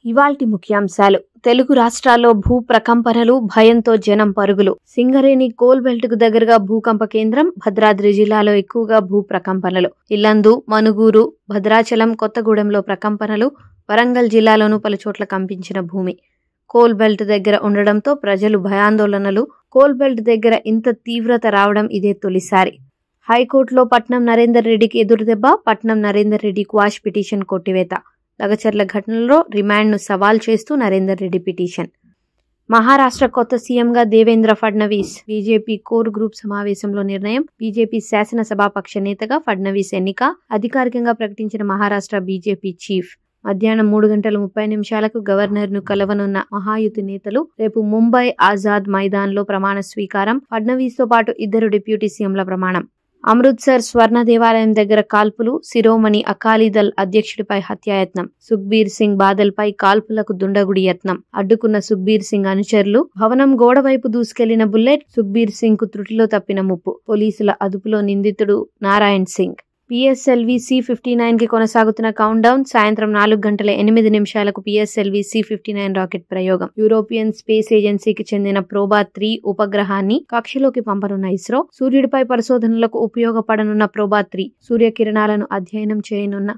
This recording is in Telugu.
ఇవాల్టి ముఖ్యాంశాలు. తెలుగు రాష్ట్రాల్లో భూ ప్రకంపనలు, భయంతో జనం పరుగులు. సింగరేణి కోల్ బెల్ట్ కు దగ్గరగా భూకంప కేంద్రం. భద్రాద్రి జిల్లాలో ఎక్కువగా భూ ప్రకంపనలు. ఇల్లందు, మనుగూరు, భద్రాచలం, కొత్తగూడెంలో ప్రకంపనలు. వరంగల్ జిల్లాలోనూ పలుచోట్ల కంపించిన భూమి. కోల్ బెల్ట్ దగ్గర ఉండడంతో ప్రజలు భయాందోళనలు. కోల్ బెల్ట్ దగ్గర ఇంత తీవ్రత రావడం ఇదే తొలిసారి. హైకోర్టులో పట్నం నరేందర్ రెడ్డికి ఎదురుదెబ్బ. Patnam Narender Reddy quash petition కొట్టివేత. లగచర్ల ఘటనలో రిమాండ్ను సవాల్ చేస్తూ నరేందర్ రెడ్డి పిటిషన్. మహారాష్ట్ర కొత్త సీఎంగా Devendra Fadnavis. BJP core group సమావేశంలో నిర్ణయం. బీజేపీ శాసనసభాపక్ష నేతగా ఫడ్నవీస్ ఎన్నిక. అధికారికంగా ప్రకటించిన మహారాష్ట్ర బీజేపీ చీఫ్. మధ్యాహ్నం 3:30 గవర్నర్ను కలవనున్న మహాయుతి నేతలు. రేపు ముంబై ఆజాద్ మైదాన్లో ప్రమాణ స్వీకారం. ఫడ్నవీస్తో పాటు 2 డిప్యూటీ సీఎంల ప్రమాణం. అమృత్సర్ స్వర్ణ దేవాలయం దగ్గర కాల్పులు. శిరోమణి అకాలీదళ్ అధ్యక్షుడిపై హత్యాయత్నం. సుఖ్బీర్ సింగ్ బాదల్పై కాల్పులకు దుండగుడి యత్నం. అడ్డుకున్న సుఖ్బీర్ సింగ్ అనుచరులు. భవనం గోడ వైపు దూసుకెళ్లిన బుల్లెట్. సుఖ్బీర్ సింగ్ కు త్రుటిలో తప్పిన ముప్పు. పోలీసుల అదుపులో నిందితుడు నారాయణ్ సింగ్. పిఎస్ఎల్వి C-59 కి కొనసాగుతున్న కౌంట్ డౌన్. సాయంత్రం 4:08 పిఎస్ఎల్వి C-59 రాకెట్ ప్రయోగం. యూరోపియన్ స్పేస్ ఏజెన్సీకి చెందిన ప్రోబా-3 ఉపగ్రహాన్ని కక్షలోకి పంపనున్న ఇస్రో. సూర్యుడిపై పరిశోధనలకు ఉపయోగపడనున్న ప్రోబా-3 సూర్యకిరణాలను అధ్యయనం చేయనున్న